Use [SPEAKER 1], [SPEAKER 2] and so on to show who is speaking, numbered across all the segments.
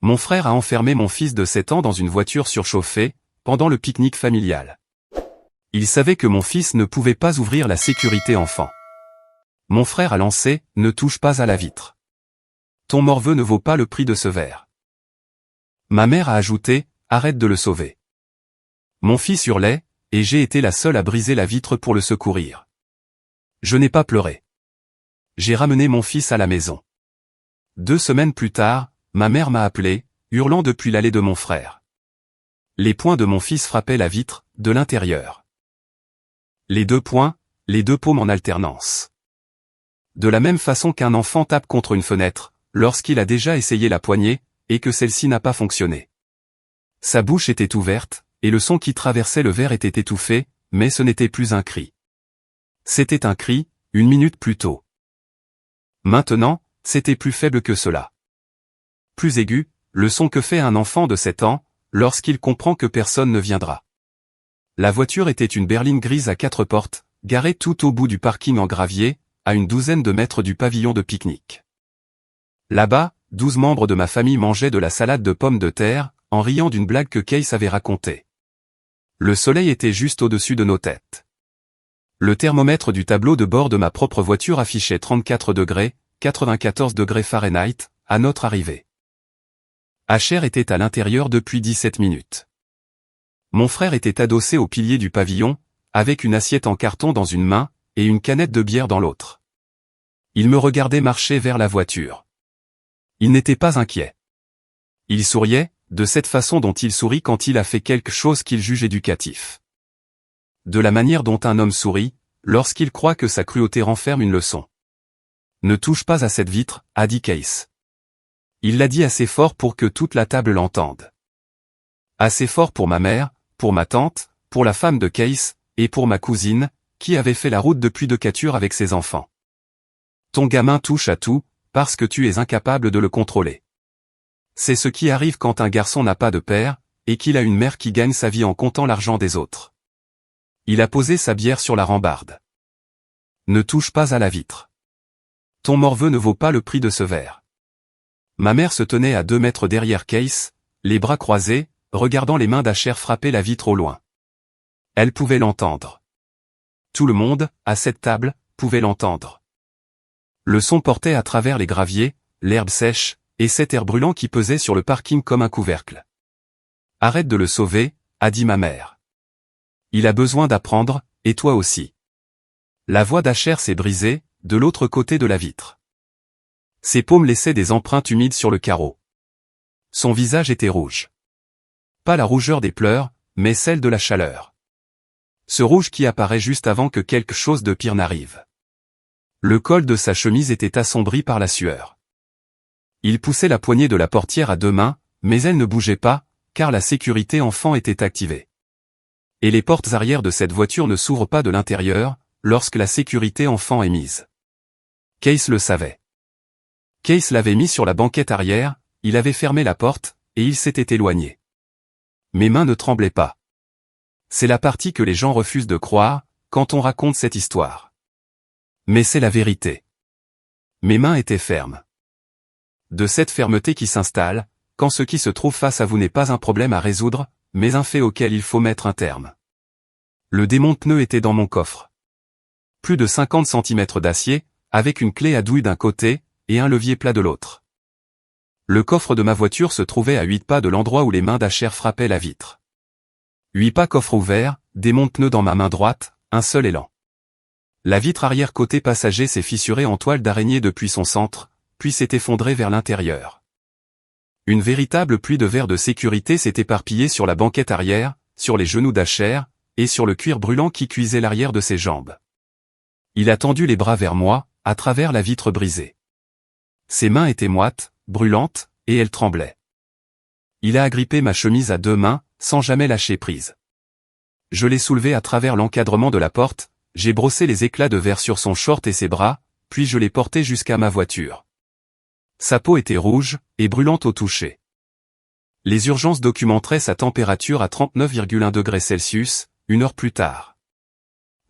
[SPEAKER 1] Mon frère a enfermé mon fils de 7 ans dans une voiture surchauffée, pendant le pique-nique familial. Il savait que mon fils ne pouvait pas ouvrir la sécurité enfant. Mon frère a lancé « Ne touche pas à la vitre. Ton morveux ne vaut pas le prix de ce verre. » Ma mère a ajouté « Arrête de le sauver. » Mon fils hurlait, et j'ai été la seule à briser la vitre pour le secourir. Je n'ai pas pleuré. J'ai ramené mon fils à la maison. 2 semaines plus tard, ma mère m'a appelé, hurlant depuis l'allée de mon frère. Les poings de mon fils frappaient la vitre, de l'intérieur. Les 2 poings, les 2 paumes en alternance. De la même façon qu'un enfant tape contre une fenêtre, lorsqu'il a déjà essayé la poignée, et que celle-ci n'a pas fonctionné. Sa bouche était ouverte, et le son qui traversait le verre était étouffé, mais ce n'était plus un cri. C'était un cri, 1 minute plus tôt. Maintenant, c'était plus faible que cela. Plus aigu, le son que fait un enfant de 7 ans, lorsqu'il comprend que personne ne viendra. La voiture était une berline grise à 4 portes, garée tout au bout du parking en gravier, à une douzaine de mètres du pavillon de pique-nique. Là-bas, 12 membres de ma famille mangeaient de la salade de pommes de terre, en riant d'une blague que Case avait racontée. Le soleil était juste au-dessus de nos têtes. Le thermomètre du tableau de bord de ma propre voiture affichait 34 degrés, 94 degrés Fahrenheit, à notre arrivée. Asher était à l'intérieur depuis 17 minutes. Mon frère était adossé au pilier du pavillon, avec une assiette en carton dans une main, et une canette de bière dans l'autre. Il me regardait marcher vers la voiture. Il n'était pas inquiet. Il souriait, de cette façon dont il sourit quand il a fait quelque chose qu'il juge éducatif. De la manière dont un homme sourit, lorsqu'il croit que sa cruauté renferme une leçon. Ne touche pas à cette vitre, a dit Case. Il l'a dit assez fort pour que toute la table l'entende. Assez fort pour ma mère, pour ma tante, pour la femme de Case, et pour ma cousine, qui avait fait la route depuis Decatur avec ses enfants. Ton gamin touche à tout, parce que tu es incapable de le contrôler. C'est ce qui arrive quand un garçon n'a pas de père, et qu'il a une mère qui gagne sa vie en comptant l'argent des autres. Il a posé sa bière sur la rambarde. Ne touche pas à la vitre. Ton morveux ne vaut pas le prix de ce verre. Ma mère se tenait à 2 mètres derrière Case, les bras croisés, regardant les mains d'Asher frapper la vitre au loin. Elle pouvait l'entendre. Tout le monde, à cette table, pouvait l'entendre. Le son portait à travers les graviers, l'herbe sèche, et cet air brûlant qui pesait sur le parking comme un couvercle. Arrête de le sauver, a dit ma mère. Il a besoin d'apprendre, et toi aussi. La voix d'Asher s'est brisée, de l'autre côté de la vitre. Ses paumes laissaient des empreintes humides sur le carreau. Son visage était rouge. Pas la rougeur des pleurs, mais celle de la chaleur. Ce rouge qui apparaît juste avant que quelque chose de pire n'arrive. Le col de sa chemise était assombri par la sueur. Il poussait la poignée de la portière à 2 mains, mais elle ne bougeait pas, car la sécurité enfant était activée. Et les portes arrière de cette voiture ne s'ouvrent pas de l'intérieur, lorsque la sécurité enfant est mise. Case le savait. Case l'avait mis sur la banquette arrière, il avait fermé la porte, et il s'était éloigné. Mes mains ne tremblaient pas. C'est la partie que les gens refusent de croire, quand on raconte cette histoire. Mais c'est la vérité. Mes mains étaient fermes. De cette fermeté qui s'installe, quand ce qui se trouve face à vous n'est pas un problème à résoudre, mais un fait auquel il faut mettre un terme. Le démonte-pneu était dans mon coffre. Plus de 50 cm d'acier, avec une clé à douille d'un côté, et un levier plat de l'autre. Le coffre de ma voiture se trouvait à 8 pas de l'endroit où les mains d'Asher frappaient la vitre. 8 pas coffre ouvert, démonte-pneu dans ma main droite, un seul élan. La vitre arrière côté passager s'est fissurée en toile d'araignée depuis son centre, puis s'est effondrée vers l'intérieur. Une véritable pluie de verre de sécurité s'est éparpillée sur la banquette arrière, sur les genoux d'Asher, et sur le cuir brûlant qui cuisait l'arrière de ses jambes. Il a tendu les bras vers moi, à travers la vitre brisée. Ses mains étaient moites, brûlantes, et elles tremblaient. Il a agrippé ma chemise à 2 mains, sans jamais lâcher prise. Je l'ai soulevé à travers l'encadrement de la porte, j'ai brossé les éclats de verre sur son short et ses bras, puis je l'ai porté jusqu'à ma voiture. Sa peau était rouge, et brûlante au toucher. Les urgences documenteraient sa température à 39,1 degrés Celsius, 1 heure plus tard.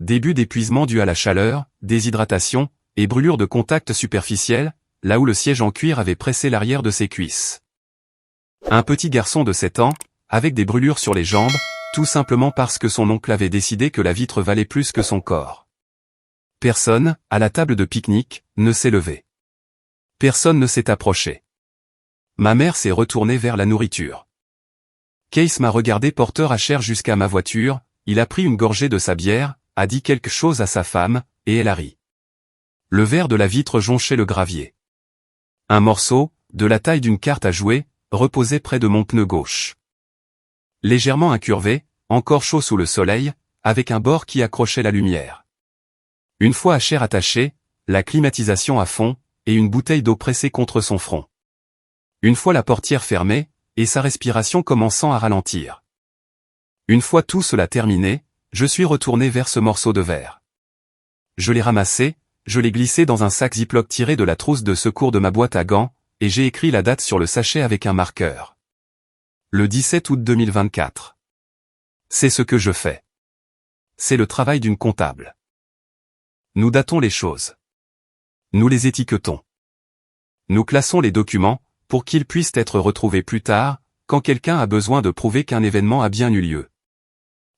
[SPEAKER 1] Début d'épuisement dû à la chaleur, déshydratation, et brûlure de contact superficielle, là où le siège en cuir avait pressé l'arrière de ses cuisses. Un petit garçon de 7 ans, avec des brûlures sur les jambes, tout simplement parce que son oncle avait décidé que la vitre valait plus que son corps. Personne, à la table de pique-nique, ne s'est levé. Personne ne s'est approché. Ma mère s'est retournée vers la nourriture. Case m'a regardé porteur à chair jusqu'à ma voiture, il a pris une gorgée de sa bière, a dit quelque chose à sa femme, et elle a ri. Le verre de la vitre jonchait le gravier. Un morceau, de la taille d'une carte à jouer, reposait près de mon pneu gauche. Légèrement incurvé, encore chaud sous le soleil, avec un bord qui accrochait la lumière. Une fois à chair attachée, la climatisation à fond, et une bouteille d'eau pressée contre son front. Une fois la portière fermée, et sa respiration commençant à ralentir. Une fois tout cela terminé, je suis retourné vers ce morceau de verre. Je l'ai ramassé, je l'ai glissé dans un sac Ziploc tiré de la trousse de secours de ma boîte à gants, et j'ai écrit la date sur le sachet avec un marqueur. Le 17 août 2024. C'est ce que je fais. C'est le travail d'une comptable. Nous datons les choses. Nous les étiquetons. Nous classons les documents, pour qu'ils puissent être retrouvés plus tard, quand quelqu'un a besoin de prouver qu'un événement a bien eu lieu.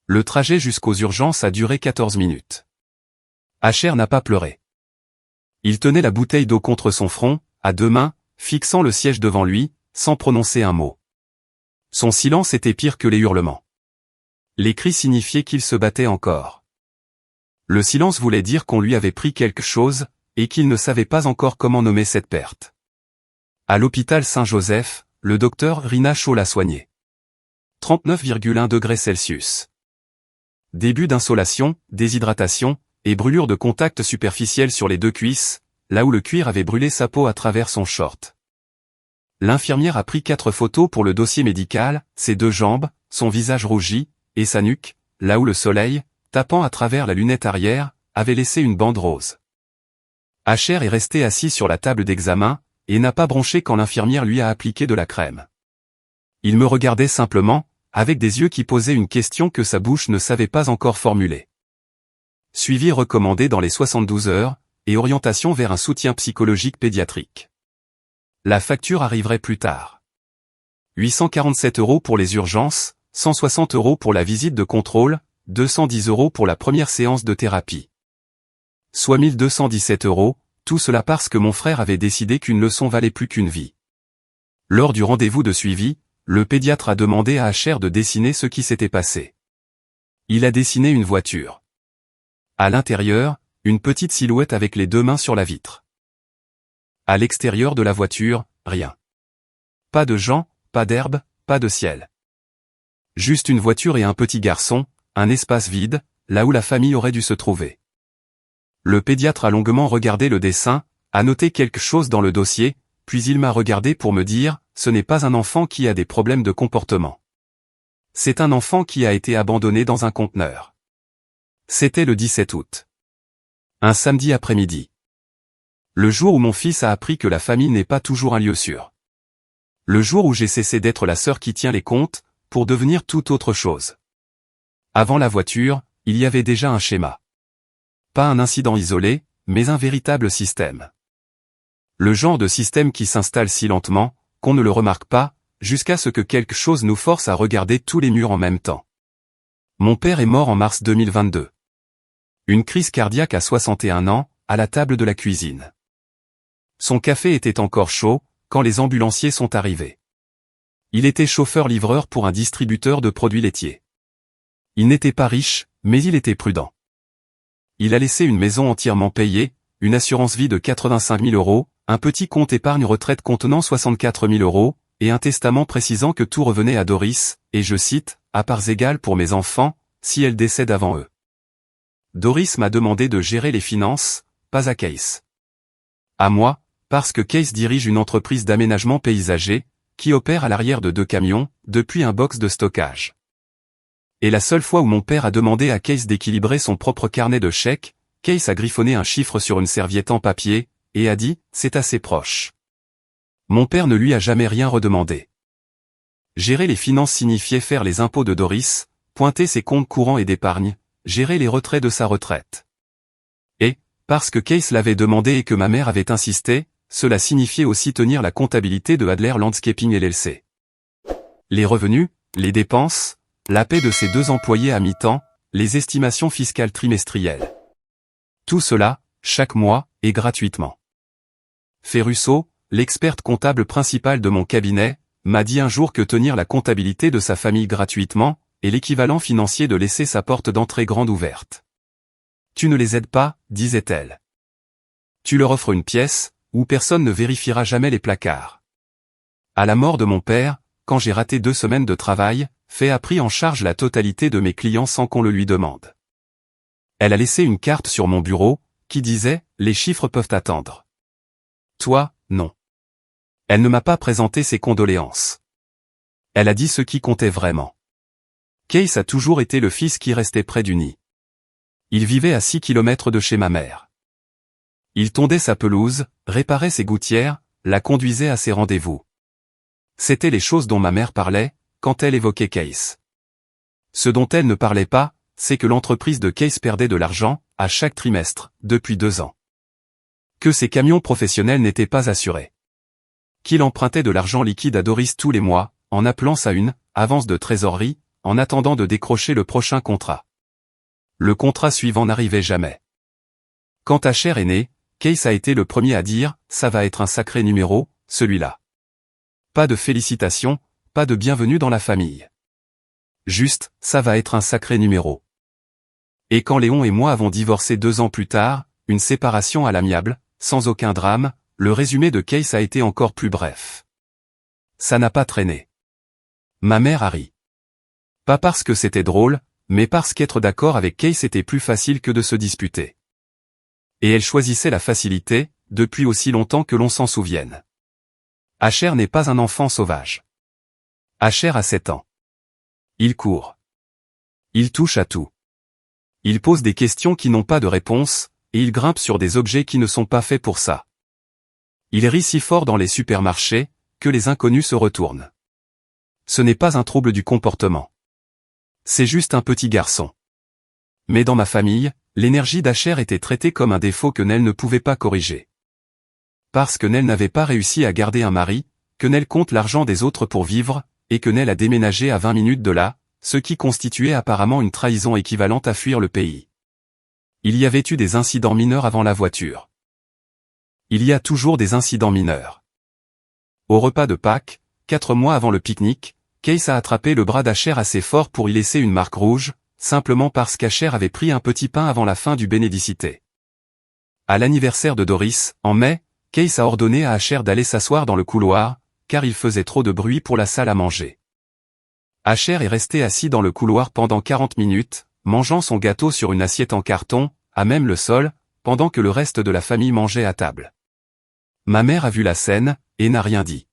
[SPEAKER 1] Le trajet jusqu'aux urgences a duré 14 minutes. Asher n'a pas pleuré. Il tenait la bouteille d'eau contre son front, à deux mains, fixant le siège devant lui, sans prononcer un mot. Son silence était pire que les hurlements. Les cris signifiaient qu'il se battait encore. Le silence voulait dire qu'on lui avait pris quelque chose, et qu'il ne savait pas encore comment nommer cette perte. À l'hôpital Saint-Joseph, le docteur Rina Shaw l'a soigné. 39,1 degrés Celsius. Début d'insolation, déshydratation, et brûlure de contact superficielle sur les deux cuisses, là où le cuir avait brûlé sa peau à travers son short. L'infirmière a pris 4 photos pour le dossier médical, ses 2 jambes, son visage rougi, et sa nuque, là où le soleil, tapant à travers la lunette arrière, avait laissé une bande rose. Asher est resté assis sur la table d'examen, et n'a pas bronché quand l'infirmière lui a appliqué de la crème. Il me regardait simplement, avec des yeux qui posaient une question que sa bouche ne savait pas encore formuler. Suivi recommandé dans les 72 heures, et orientation vers un soutien psychologique pédiatrique. La facture arriverait plus tard. 847 € pour les urgences, 160 € pour la visite de contrôle, 210 € pour la première séance de thérapie. Soit 1217 €, tout cela parce que mon frère avait décidé qu'une leçon valait plus qu'une vie. Lors du rendez-vous de suivi, le pédiatre a demandé à Asher de dessiner ce qui s'était passé. Il a dessiné une voiture. À l'intérieur, une petite silhouette avec les 2 mains sur la vitre. À l'extérieur de la voiture, rien. Pas de gens, pas d'herbe, pas de ciel. Juste une voiture et un petit garçon, un espace vide, là où la famille aurait dû se trouver. Le pédiatre a longuement regardé le dessin, a noté quelque chose dans le dossier, puis il m'a regardé pour me dire, ce n'est pas un enfant qui a des problèmes de comportement. C'est un enfant qui a été abandonné dans un conteneur. C'était le 17 août. Un samedi après-midi. Le jour où mon fils a appris que la famille n'est pas toujours un lieu sûr. Le jour où j'ai cessé d'être la sœur qui tient les comptes, pour devenir toute autre chose. Avant la voiture, il y avait déjà un schéma. Pas un incident isolé, mais un véritable système. Le genre de système qui s'installe si lentement, qu'on ne le remarque pas, jusqu'à ce que quelque chose nous force à regarder tous les murs en même temps. Mon père est mort en mars 2022. Une crise cardiaque à 61 ans, à la table de la cuisine. Son café était encore chaud, quand les ambulanciers sont arrivés. Il était chauffeur-livreur pour un distributeur de produits laitiers. Il n'était pas riche, mais il était prudent. Il a laissé une maison entièrement payée, une assurance vie de 85 000 €, un petit compte épargne retraite contenant 64 000 €, et un testament précisant que tout revenait à Doris, et je cite, à parts égales pour mes enfants, si elle décède avant eux. Doris m'a demandé de gérer les finances, pas à Case. À moi, parce que Case dirige une entreprise d'aménagement paysager, qui opère à l'arrière de 2 camions, depuis un box de stockage. Et la seule fois où mon père a demandé à Case d'équilibrer son propre carnet de chèques, Case a griffonné un chiffre sur une serviette en papier, et a dit, c'est assez proche. Mon père ne lui a jamais rien redemandé. Gérer les finances signifiait faire les impôts de Doris, pointer ses comptes courants et d'épargne, gérer les retraits de sa retraite. Et, parce que Case l'avait demandé et que ma mère avait insisté, cela signifiait aussi tenir la comptabilité de Adler Landscaping LLC. Les revenus, les dépenses, la paie de ses 2 employés à mi-temps, les estimations fiscales trimestrielles. Tout cela, chaque mois, et gratuitement. Ferrusso, l'experte comptable principale de mon cabinet, m'a dit un jour que tenir la comptabilité de sa famille gratuitement est l'équivalent financier de laisser sa porte d'entrée grande ouverte. Tu ne les aides pas, disait-elle. Tu leur offres une pièce, où personne ne vérifiera jamais les placards. À la mort de mon père, quand j'ai raté 2 semaines de travail, Fay a pris en charge la totalité de mes clients sans qu'on le lui demande. Elle a laissé une carte sur mon bureau, qui disait « Les chiffres peuvent attendre ». Toi, non. Elle ne m'a pas présenté ses condoléances. Elle a dit ce qui comptait vraiment. Case a toujours été le fils qui restait près du nid. Il vivait à 6 kilomètres de chez ma mère. Il tondait sa pelouse, réparait ses gouttières, la conduisait à ses rendez-vous. C'étaient les choses dont ma mère parlait, quand elle évoquait Case. Ce dont elle ne parlait pas, c'est que l'entreprise de Case perdait de l'argent, à chaque trimestre, depuis 2 ans. Que ses camions professionnels n'étaient pas assurés. Qu'il empruntait de l'argent liquide à Doris tous les mois, en appelant ça une avance de trésorerie, en attendant de décrocher le prochain contrat. Le contrat suivant n'arrivait jamais. Quand Asher est né, Case a été le premier à dire « ça va être un sacré numéro, celui-là ». Pas de félicitations, pas de bienvenue dans la famille. Juste, ça va être un sacré numéro. Et quand Léon et moi avons divorcé 2 ans plus tard, une séparation à l'amiable, sans aucun drame, le résumé de Case a été encore plus bref. Ça n'a pas traîné. Ma mère a ri. Pas parce que c'était drôle, mais parce qu'être d'accord avec Case était plus facile que de se disputer. Et elle choisissait la facilité, depuis aussi longtemps que l'on s'en souvienne. Asher n'est pas un enfant sauvage. Asher a 7 ans. Il court. Il touche à tout. Il pose des questions qui n'ont pas de réponse, et il grimpe sur des objets qui ne sont pas faits pour ça. Il rit si fort dans les supermarchés, que les inconnus se retournent. Ce n'est pas un trouble du comportement. C'est juste un petit garçon. Mais dans ma famille, l'énergie d'Asher était traitée comme un défaut que Nell ne pouvait pas corriger. Parce que Nell n'avait pas réussi à garder un mari, que Nell compte l'argent des autres pour vivre, et que Nell a déménagé à 20 minutes de là, ce qui constituait apparemment une trahison équivalente à fuir le pays. Il y avait eu des incidents mineurs avant la voiture. Il y a toujours des incidents mineurs. Au repas de Pâques, 4 mois avant le pique-nique, Case a attrapé le bras d'Asher assez fort pour y laisser une marque rouge, simplement parce qu'Asher avait pris un petit pain avant la fin du bénédicité. À l'anniversaire de Doris, en mai, Case a ordonné à Asher d'aller s'asseoir dans le couloir, car il faisait trop de bruit pour la salle à manger. Asher est resté assis dans le couloir pendant 40 minutes, mangeant son gâteau sur une assiette en carton, à même le sol, pendant que le reste de la famille mangeait à table. Ma mère a vu la scène, et n'a rien dit.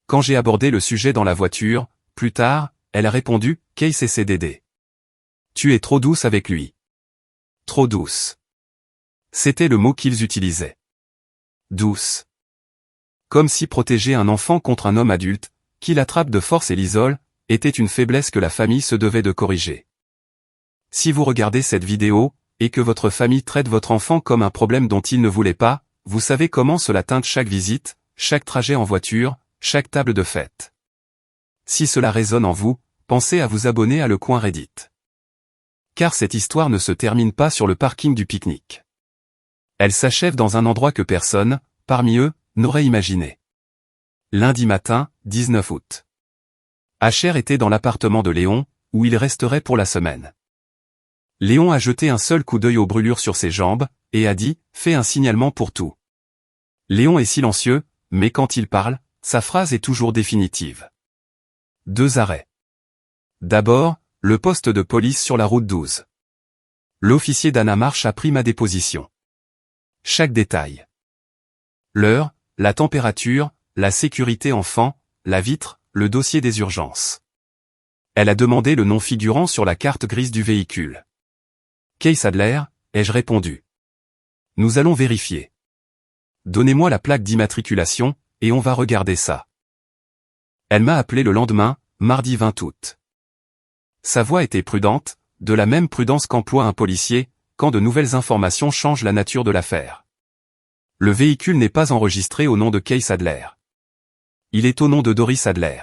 [SPEAKER 1] Quand j'ai abordé le sujet dans la voiture, plus tard, elle a répondu, « Case et CDD. Tu es trop douce avec lui. Trop douce. » C'était le mot qu'ils utilisaient. Douce. Comme si protéger un enfant contre un homme adulte, qui l'attrape de force et l'isole, était une faiblesse que la famille se devait de corriger. Si vous regardez cette vidéo, et que votre famille traite votre enfant comme un problème dont il ne voulait pas, vous savez comment cela teinte chaque visite, chaque trajet en voiture, chaque table de fête. Si cela résonne en vous, pensez à vous abonner à Le Coin Reddit. Car cette histoire ne se termine pas sur le parking du pique-nique. Elle s'achève dans un endroit que personne, parmi eux, n'aurait imaginé. Lundi matin, 19 août. Asher était dans l'appartement de Léon, où il resterait pour la semaine. Léon a jeté un seul coup d'œil aux brûlures sur ses jambes, et a dit, « Fais un signalement pour tout. » Léon est silencieux, mais quand il parle, sa phrase est toujours définitive. 2 arrêts. D'abord, le poste de police sur la route 12. L'officier d'Anna Marche a pris ma déposition. Chaque détail. L'heure, la température, la sécurité enfant, la vitre, le dossier des urgences. Elle a demandé le nom figurant sur la carte grise du véhicule. Case Adler, ai-je répondu. Nous allons vérifier. Donnez-moi la plaque d'immatriculation, et on va regarder ça. Elle m'a appelé le lendemain, mardi 20 août. Sa voix était prudente, de la même prudence qu'emploie un policier, quand de nouvelles informations changent la nature de l'affaire. Le véhicule n'est pas enregistré au nom de Case Adler. Il est au nom de Doris Adler.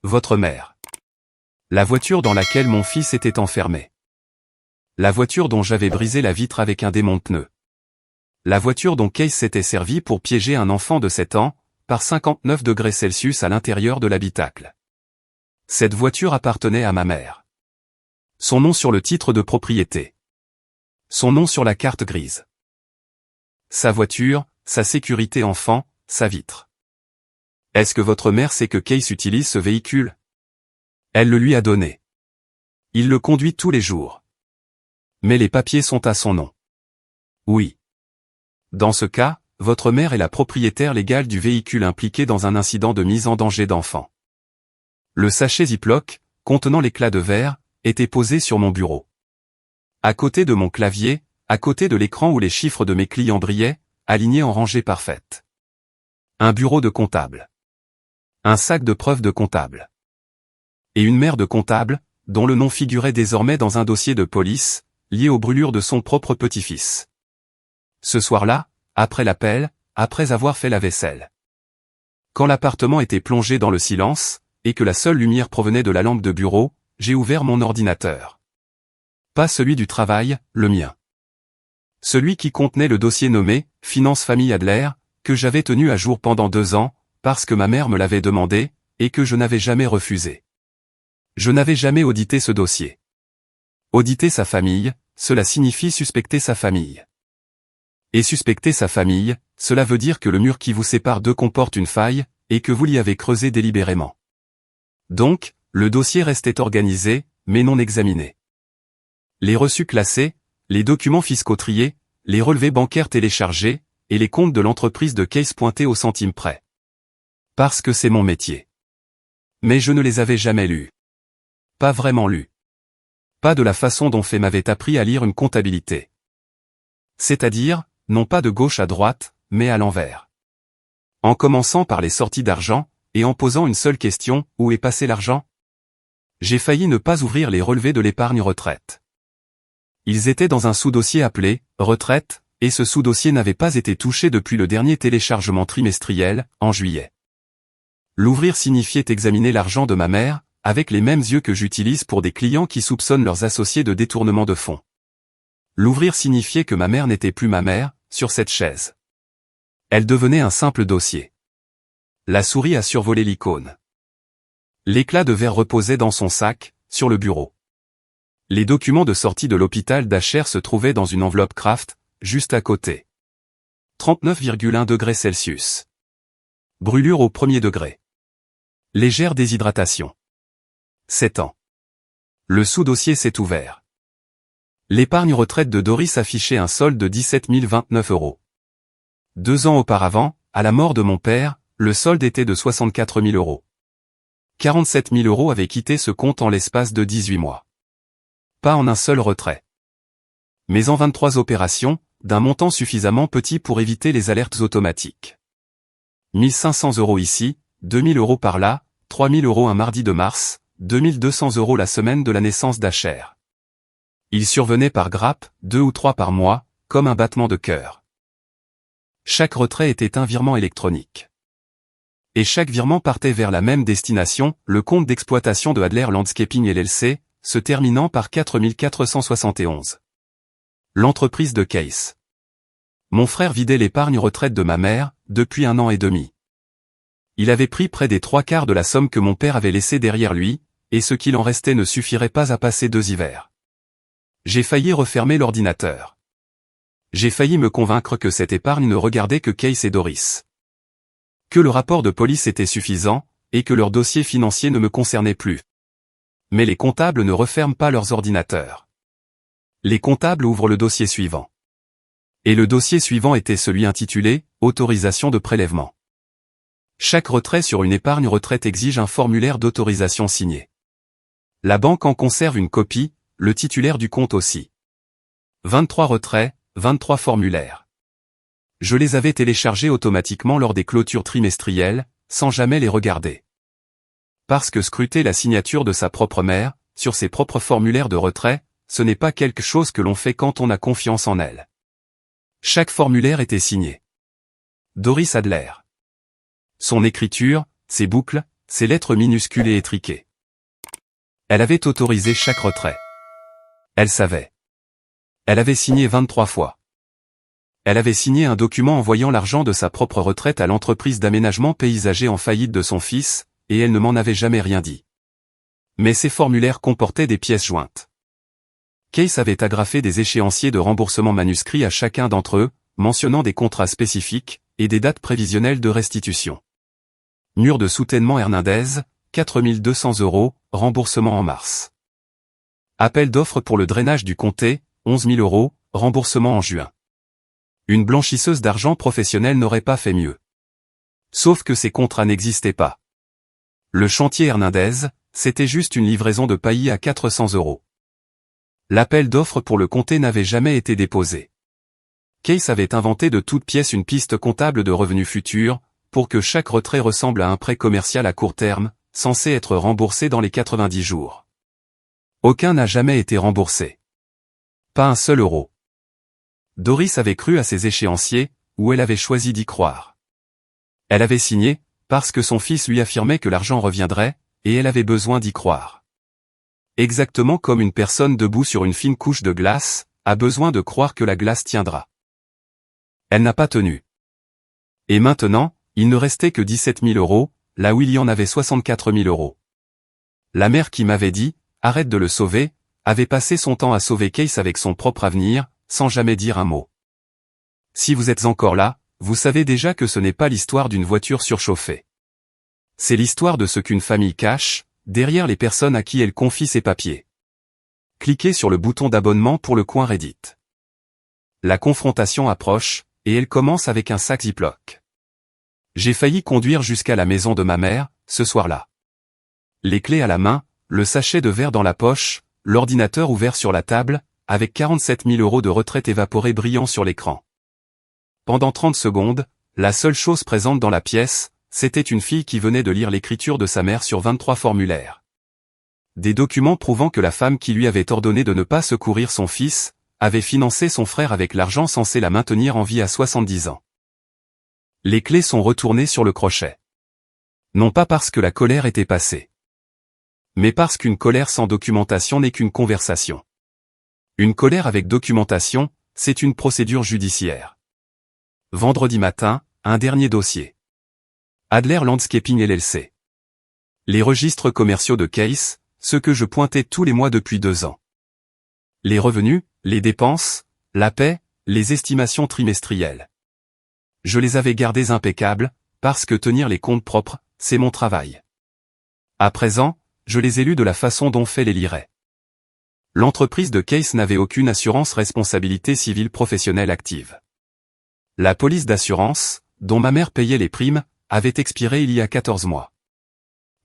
[SPEAKER 1] Votre mère. La voiture dans laquelle mon fils était enfermé. La voiture dont j'avais brisé la vitre avec un démonte-pneus. La voiture dont Case s'était servi pour piéger un enfant de 7 ans, par 59 degrés Celsius à l'intérieur de l'habitacle. Cette voiture appartenait à ma mère. Son nom sur le titre de propriété. Son nom sur la carte grise. Sa voiture, sa sécurité enfant, sa vitre. Est-ce que votre mère sait que Case utilise ce véhicule? Elle le lui a donné. Il le conduit tous les jours. Mais les papiers sont à son nom. Oui. Dans ce cas, votre mère est la propriétaire légale du véhicule impliqué dans un incident de mise en danger d'enfant. Le sachet Ziploc, contenant l'éclat de verre, était posé sur mon bureau. À côté de mon clavier, à côté de l'écran où les chiffres de mes clients brillaient, alignés en rangée parfaite. Un bureau de comptable. Un sac de preuves de comptable. Et une mère de comptable, dont le nom figurait désormais dans un dossier de police, lié aux brûlures de son propre petit-fils. Ce soir-là, après l'appel, après avoir fait la vaisselle. Quand l'appartement était plongé dans le silence, et que la seule lumière provenait de la lampe de bureau, j'ai ouvert mon ordinateur. Pas celui du travail, le mien. Celui qui contenait le dossier nommé « Finance Famille Adler », que j'avais tenu à jour pendant 2 ans, parce que ma mère me l'avait demandé, et que je n'avais jamais refusé. Je n'avais jamais audité ce dossier. Auditer sa famille, cela signifie suspecter sa famille. Et suspecter sa famille, cela veut dire que le mur qui vous sépare d'eux comporte une faille, et que vous l'y avez creusé délibérément. Donc, le dossier restait organisé, mais non examiné. Les reçus classés, les documents fiscaux triés, les relevés bancaires téléchargés, et les comptes de l'entreprise de Case pointés au centime près. Parce que c'est mon métier. Mais je ne les avais jamais lus. Pas vraiment lus. Pas de la façon dont Fay m'avait appris à lire une comptabilité. C'est-à-dire, non pas de gauche à droite, mais à l'envers. En commençant par les sorties d'argent, et en posant une seule question, où est passé l'argent? J'ai failli ne pas ouvrir les relevés de l'épargne retraite. Ils étaient dans un sous-dossier appelé « Retraite », et ce sous-dossier n'avait pas été touché depuis le dernier téléchargement trimestriel, en juillet. L'ouvrir signifiait examiner l'argent de ma mère, avec les mêmes yeux que j'utilise pour des clients qui soupçonnent leurs associés de détournement de fonds. L'ouvrir signifiait que ma mère n'était plus ma mère, sur cette chaise. Elle devenait un simple dossier. La souris a survolé l'icône. L'éclat de verre reposait dans son sac, sur le bureau. Les documents de sortie de l'hôpital d'Acher se trouvaient dans une enveloppe Kraft, juste à côté. 39,1 degrés Celsius. Brûlure au 1er degré. Légère déshydratation. 7 ans. Le sous-dossier s'est ouvert. L'épargne retraite de Doris affichait un solde de 17 029 €. 2 ans auparavant, à la mort de mon père, le solde était de 64 000 €. 47 000 € avaient quitté ce compte en l'espace de 18 mois. Pas en un seul retrait. Mais en 23 opérations, d'un montant suffisamment petit pour éviter les alertes automatiques. 1 500 € ici, 2 000 € par là, 3 000 € un mardi de mars, 2 200 € la semaine de la naissance d'Acher. Il survenait par grappes, 2 ou 3 par mois, comme un battement de cœur. Chaque retrait était un virement électronique. Et chaque virement partait vers la même destination, le compte d'exploitation de Adler Landscaping LLC, se terminant par 4471. L'entreprise de Case. Mon frère vidait l'épargne retraite de ma mère, depuis 1 an et demi. Il avait pris près des 3/4 de la somme que mon père avait laissée derrière lui, et ce qu'il en restait ne suffirait pas à passer 2 hivers. J'ai failli refermer l'ordinateur. J'ai failli me convaincre que cette épargne ne regardait que Case et Doris. Que le rapport de police était suffisant, et que leur dossier financier ne me concernait plus. Mais les comptables ne referment pas leurs ordinateurs. Les comptables ouvrent le dossier suivant. Et le dossier suivant était celui intitulé « Autorisation de prélèvement ». Chaque retrait sur une épargne retraite exige un formulaire d'autorisation signé. La banque en conserve une copie, le titulaire du compte aussi. 23 retraits, 23 formulaires. Je les avais téléchargés automatiquement lors des clôtures trimestrielles, sans jamais les regarder. Parce que scruter la signature de sa propre mère, sur ses propres formulaires de retrait, ce n'est pas quelque chose que l'on fait quand on a confiance en elle. Chaque formulaire était signé. Doris Adler. Son écriture, ses boucles, ses lettres minuscules et étriquées. Elle avait autorisé chaque retrait. Elle savait. Elle avait signé 23 fois. Elle avait signé un document envoyant l'argent de sa propre retraite à l'entreprise d'aménagement paysager en faillite de son fils, et elle ne m'en avait jamais rien dit. Mais ces formulaires comportaient des pièces jointes. Case avait agrafé des échéanciers de remboursement manuscrits à chacun d'entre eux, mentionnant des contrats spécifiques, et des dates prévisionnelles de restitution. Mur de soutènement Hernandez, 4 200 €, remboursement en mars. Appel d'offres pour le drainage du comté, 11 000 €, remboursement en juin. Une blanchisseuse d'argent professionnelle n'aurait pas fait mieux. Sauf que ces contrats n'existaient pas. Le chantier Hernandez, c'était juste une livraison de paillis à 400 €. L'appel d'offres pour le comté n'avait jamais été déposé. Case avait inventé de toutes pièces une piste comptable de revenus futurs, pour que chaque retrait ressemble à un prêt commercial à court terme, censé être remboursé dans les 90 jours. Aucun n'a jamais été remboursé. Pas un seul euro. Doris avait cru à ses échéanciers, ou elle avait choisi d'y croire. Elle avait signé, parce que son fils lui affirmait que l'argent reviendrait, et elle avait besoin d'y croire. Exactement comme une personne debout sur une fine couche de glace, a besoin de croire que la glace tiendra. Elle n'a pas tenu. Et maintenant, il ne restait que 17 000 €, là où il y en avait 64 000 €. La mère qui m'avait dit « Arrête de le sauver », avait passé son temps à sauver Case avec son propre avenir, sans jamais dire un mot. Si vous êtes encore là, vous savez déjà que ce n'est pas l'histoire d'une voiture surchauffée. C'est l'histoire de ce qu'une famille cache, derrière les personnes à qui elle confie ses papiers. Cliquez sur le bouton d'abonnement pour le coin Reddit. La confrontation approche, et elle commence avec un sac Ziploc. J'ai failli conduire jusqu'à la maison de ma mère, ce soir-là. Les clés à la main, le sachet de verre dans la poche, l'ordinateur ouvert sur la table, avec 47 000 € de retraite évaporés brillant sur l'écran. Pendant 30 secondes, la seule chose présente dans la pièce, c'était une fille qui venait de lire l'écriture de sa mère sur 23 formulaires. Des documents prouvant que la femme qui lui avait ordonné de ne pas secourir son fils, avait financé son frère avec l'argent censé la maintenir en vie à 70 ans. Les clés sont retournées sur le crochet. Non pas parce que la colère était passée. Mais parce qu'une colère sans documentation n'est qu'une conversation. Une colère avec documentation, c'est une procédure judiciaire. Vendredi matin, un dernier dossier. Adler Landscaping LLC. Les registres commerciaux de Case, ceux que je pointais tous les mois depuis 2 ans. Les revenus, les dépenses, la paie, les estimations trimestrielles. Je les avais gardés impeccables, parce que tenir les comptes propres, c'est mon travail. À présent, je les ai lus de la façon dont fait les lirait. L'entreprise de Case n'avait aucune assurance responsabilité civile professionnelle active. La police d'assurance, dont ma mère payait les primes, avait expiré il y a 14 mois.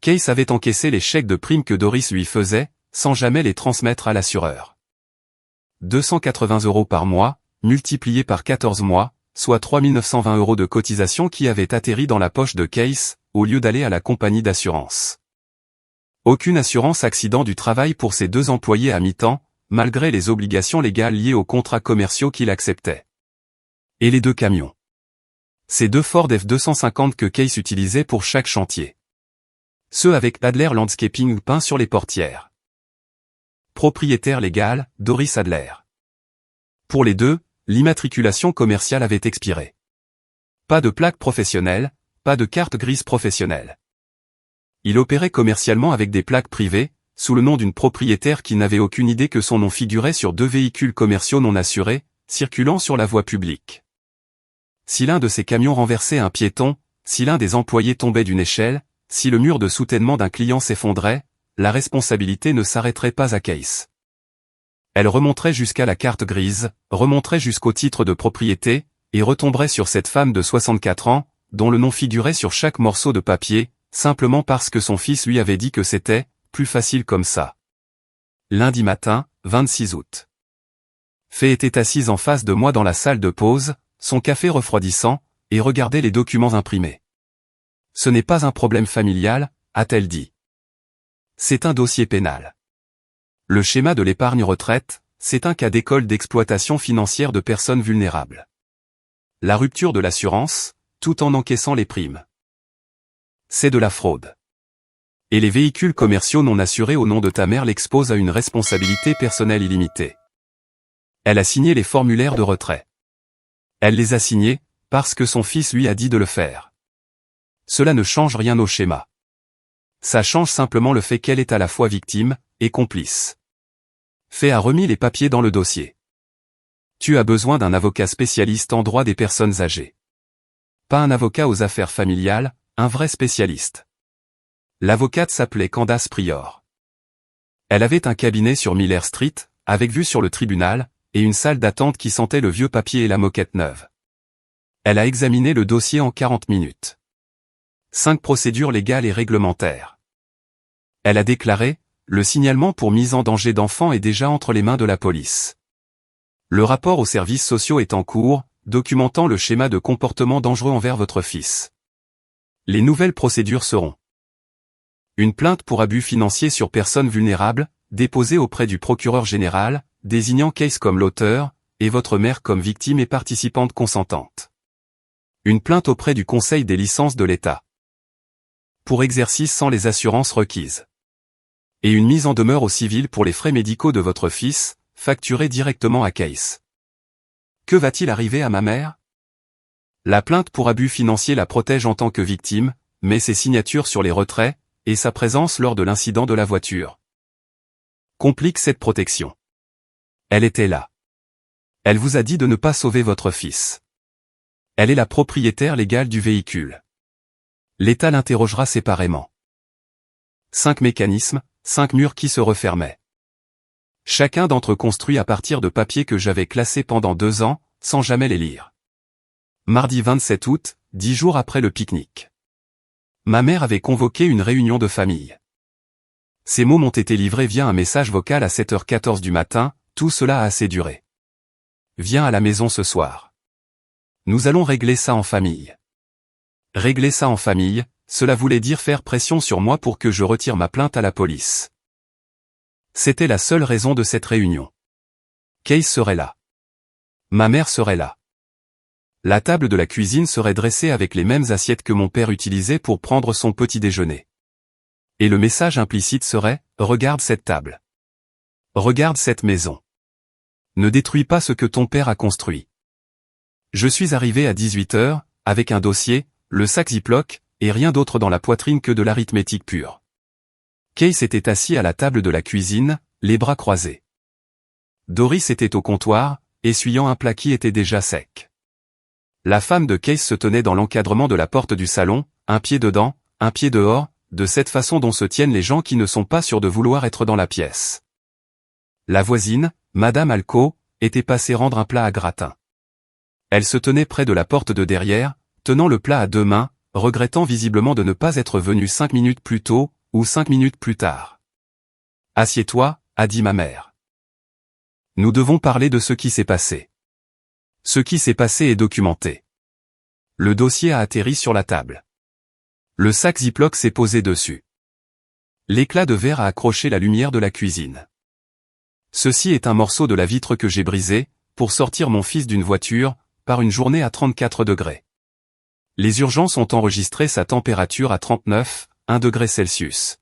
[SPEAKER 1] Case avait encaissé les chèques de primes que Doris lui faisait, sans jamais les transmettre à l'assureur. 280 € par mois, multipliés par 14 mois, soit 3 920 € de cotisation qui avaient atterri dans la poche de Case, au lieu d'aller à la compagnie d'assurance. Aucune assurance accident du travail pour ses 2 employés à mi-temps, malgré les obligations légales liées aux contrats commerciaux qu'il acceptait. Et les 2 camions. Ces 2 Ford F250 que Case utilisait pour chaque chantier. Ceux avec Adler Landscaping peint sur les portières. Propriétaire légal, Doris Adler. Pour les 2, l'immatriculation commerciale avait expiré. Pas de plaque professionnelle, pas de carte grise professionnelle. Il opérait commercialement avec des plaques privées, sous le nom d'une propriétaire qui n'avait aucune idée que son nom figurait sur 2 véhicules commerciaux non assurés, circulant sur la voie publique. Si l'un de ces camions renversait un piéton, si l'un des employés tombait d'une échelle, si le mur de soutènement d'un client s'effondrait, la responsabilité ne s'arrêterait pas à Case. Elle remonterait jusqu'à la carte grise, remonterait jusqu'au titre de propriété, et retomberait sur cette femme de 64 ans, dont le nom figurait sur chaque morceau de papier, simplement parce que son fils lui avait dit que c'était plus facile comme ça. Lundi matin, 26 août. Fée était assise en face de moi dans la salle de pause, son café refroidissant, et regardait les documents imprimés. Ce n'est pas un problème familial, a-t-elle dit. C'est un dossier pénal. Le schéma de l'épargne retraite, c'est un cas d'école d'exploitation financière de personnes vulnérables. La rupture de l'assurance, tout en encaissant les primes. C'est de la fraude. Et les véhicules commerciaux non assurés au nom de ta mère l'exposent à une responsabilité personnelle illimitée. Elle a signé les formulaires de retrait. Elle les a signés, parce que son fils lui a dit de le faire. Cela ne change rien au schéma. Ça change simplement le fait qu'elle est à la fois victime et complice. Fait a remis les papiers dans le dossier. Tu as besoin d'un avocat spécialiste en droit des personnes âgées. Pas un avocat aux affaires familiales, un vrai spécialiste. L'avocate s'appelait Candace Prior. Elle avait un cabinet sur Miller Street, avec vue sur le tribunal, et une salle d'attente qui sentait le vieux papier et la moquette neuve. Elle a examiné le dossier en 40 minutes. 5 procédures légales et réglementaires. Elle a déclaré, le signalement pour mise en danger d'enfants est déjà entre les mains de la police. Le rapport aux services sociaux est en cours, documentant le schéma de comportement dangereux envers votre fils. Les nouvelles procédures seront une plainte pour abus financier sur personnes vulnérables, déposée auprès du procureur général, désignant Case comme l'auteur, et votre mère comme victime et participante consentante. Une plainte auprès du Conseil des licences de l'État. Pour exercice sans les assurances requises. Et une mise en demeure au civil pour les frais médicaux de votre fils, facturés directement à Case. Que va-t-il arriver à ma mère? La plainte pour abus financier la protège en tant que victime, mais ses signatures sur les retraits, et sa présence lors de l'incident de la voiture complique cette protection. Elle était là. Elle vous a dit de ne pas sauver votre fils. Elle est la propriétaire légale du véhicule. L'État l'interrogera séparément. 5 mécanismes, 5 murs qui se refermaient. Chacun d'entre eux construit à partir de papiers que j'avais classés pendant 2 ans, sans jamais les lire. Mardi 27 août, 10 jours après le pique-nique. Ma mère avait convoqué une réunion de famille. Ces mots m'ont été livrés via un message vocal à 7h14 du matin, tout cela a assez duré. Viens à la maison ce soir. Nous allons régler ça en famille. Régler ça en famille, cela voulait dire faire pression sur moi pour que je retire ma plainte à la police. C'était la seule raison de cette réunion. Case serait là. Ma mère serait là. La table de la cuisine serait dressée avec les mêmes assiettes que mon père utilisait pour prendre son petit déjeuner. Et le message implicite serait, regarde cette table. Regarde cette maison. Ne détruis pas ce que ton père a construit. Je suis arrivé à 18h, avec un dossier, le sac Ziploc, et rien d'autre dans la poitrine que de l'arithmétique pure. Case était assis à la table de la cuisine, les bras croisés. Doris était au comptoir, essuyant un plat qui était déjà sec. La femme de Case se tenait dans l'encadrement de la porte du salon, un pied dedans, un pied dehors, de cette façon dont se tiennent les gens qui ne sont pas sûrs de vouloir être dans la pièce. La voisine, Madame Alco, était passée rendre un plat à gratin. Elle se tenait près de la porte de derrière, tenant le plat à 2 mains, regrettant visiblement de ne pas être venue 5 minutes plus tôt, ou 5 minutes plus tard. « Assieds-toi » a dit ma mère. Nous devons parler de ce qui s'est passé. Ce qui s'est passé est documenté. Le dossier a atterri sur la table. Le sac Ziploc s'est posé dessus. L'éclat de verre a accroché la lumière de la cuisine. Ceci est un morceau de la vitre que j'ai brisé, pour sortir mon fils d'une voiture, par une journée à 34 degrés. Les urgences ont enregistré sa température à 39,1 degrés Celsius.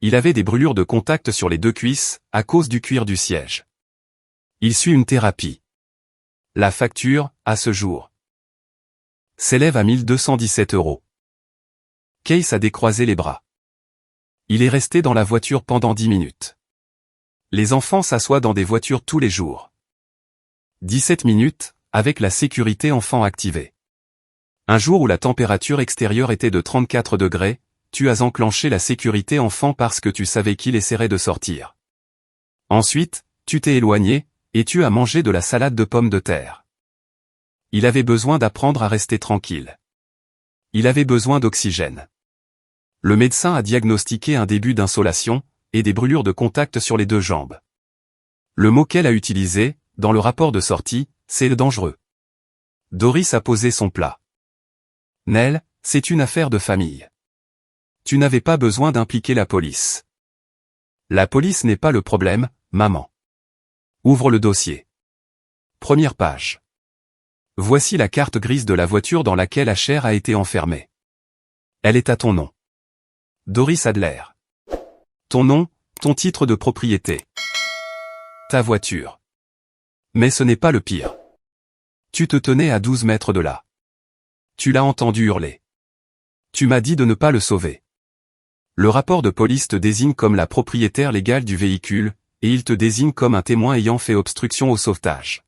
[SPEAKER 1] Il avait des brûlures de contact sur les 2 cuisses, à cause du cuir du siège. Il suit une thérapie. La facture, à ce jour, s'élève à 1 217 €. Case a décroisé les bras. Il est resté dans la voiture pendant 10 minutes. Les enfants s'assoient dans des voitures tous les jours. 17 minutes, avec la sécurité enfant activée. Un jour où la température extérieure était de 34 degrés, tu as enclenché la sécurité enfant parce que tu savais qu'il essaierait de sortir. Ensuite, tu t'es éloigné, et tu as mangé de la salade de pommes de terre. Il avait besoin d'apprendre à rester tranquille. Il avait besoin d'oxygène. Le médecin a diagnostiqué un début d'insolation, et des brûlures de contact sur les 2 jambes. Le mot qu'elle a utilisé, dans le rapport de sortie, c'est dangereux. Doris a posé son plat. Nell, c'est une affaire de famille. Tu n'avais pas besoin d'impliquer la police. La police n'est pas le problème, maman. Ouvre le dossier. Première page. Voici la carte grise de la voiture dans laquelle Asher a été enfermé. Elle est à ton nom. Doris Adler. Ton nom, ton titre de propriété. Ta voiture. Mais ce n'est pas le pire. Tu te tenais à 12 mètres de là. Tu l'as entendu hurler. Tu m'as dit de ne pas le sauver. Le rapport de police te désigne comme la propriétaire légale du véhicule, et il te désigne comme un témoin ayant fait obstruction au sauvetage.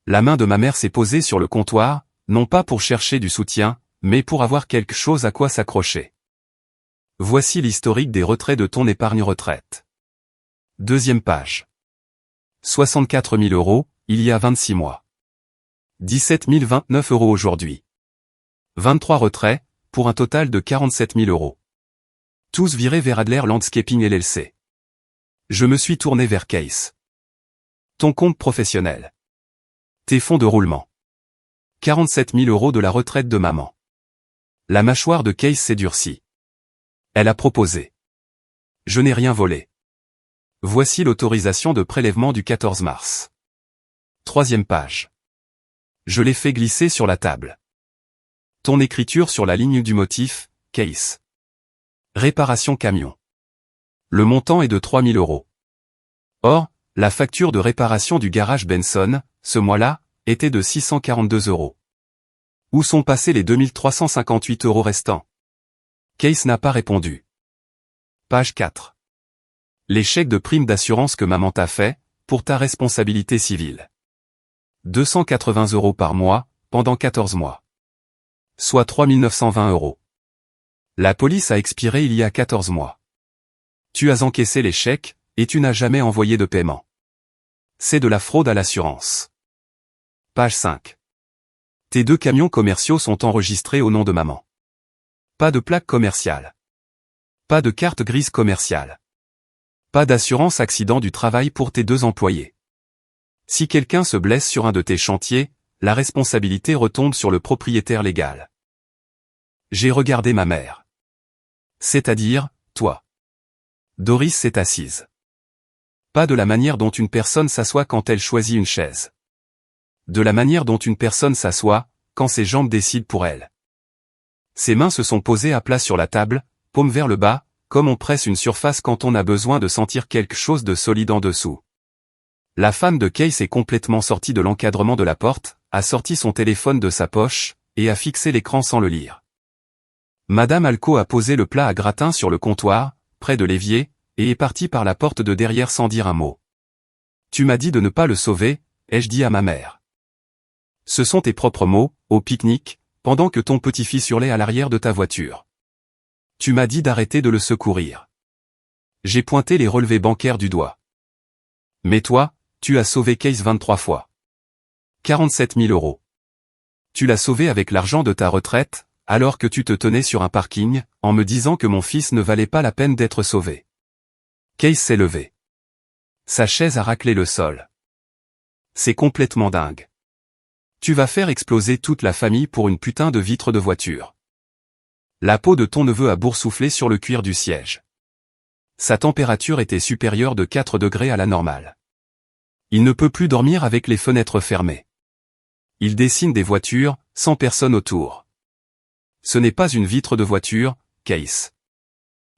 [SPEAKER 1] La main de ma mère s'est posée sur le comptoir, non pas pour chercher du soutien, mais pour avoir quelque chose à quoi s'accrocher. Voici l'historique des retraits de ton épargne retraite. Deuxième page. 64 000 €, il y a 26 mois. 17 029 € aujourd'hui. 23 retraits, pour un total de 47 000 €. Tous virés vers Adler Landscaping LLC. Je me suis tourné vers Case. Ton compte professionnel. Tes fonds de roulement. 47 000 € de la retraite de maman. La mâchoire de Case s'est durcie. Elle a proposé. Je n'ai rien volé. Voici l'autorisation de prélèvement du 14 mars. Troisième page. Je l'ai fait glisser sur la table. Ton écriture sur la ligne du motif, Case. Réparation camion. Le montant est de 3 000 €. Or, la facture de réparation du garage Benson, ce mois-là, était de 642 €. Où sont passés les 2 358 € restants? Case n'a pas répondu. Page 4. Les chèques de prime d'assurance que maman t'a fait, pour ta responsabilité civile. 280 € par mois, pendant 14 mois. Soit 3 920 €. La police a expiré il y a 14 mois. Tu as encaissé les chèques, et tu n'as jamais envoyé de paiement. C'est de la fraude à l'assurance. Page 5. Tes 2 camions commerciaux sont enregistrés au nom de maman. Pas de plaque commerciale. Pas de carte grise commerciale. Pas d'assurance accident du travail pour tes 2 employés. Si quelqu'un se blesse sur un de tes chantiers, la responsabilité retombe sur le propriétaire légal. J'ai regardé ma mère. C'est-à-dire, toi. Doris s'est assise. Pas de la manière dont une personne s'assoit quand elle choisit une chaise. De la manière dont une personne s'assoit, quand ses jambes décident pour elle. Ses mains se sont posées à plat sur la table, paume vers le bas, comme on presse une surface quand on a besoin de sentir quelque chose de solide en dessous. La femme de Case est complètement sortie de l'encadrement de la porte, a sorti son téléphone de sa poche, et a fixé l'écran sans le lire. Madame Alco a posé le plat à gratin sur le comptoir, près de l'évier, et est partie par la porte de derrière sans dire un mot. Tu m'as dit de ne pas le sauver, ai-je dit à ma mère. Ce sont tes propres mots, au pique-nique, pendant que ton petit-fils hurlait à l'arrière de ta voiture. Tu m'as dit d'arrêter de le secourir. J'ai pointé les relevés bancaires du doigt. Mais toi, tu as sauvé Case 23 fois. 47 000 €. Tu l'as sauvé avec l'argent de ta retraite, alors que tu te tenais sur un parking, en me disant que mon fils ne valait pas la peine d'être sauvé. Case s'est levé. Sa chaise a raclé le sol. C'est complètement dingue. Tu vas faire exploser toute la famille pour une putain de vitre de voiture. La peau de ton neveu a boursouflé sur le cuir du siège. Sa température était supérieure de 4 degrés à la normale. Il ne peut plus dormir avec les fenêtres fermées. Il dessine des voitures, sans personne autour. Ce n'est pas une vitre de voiture, Case.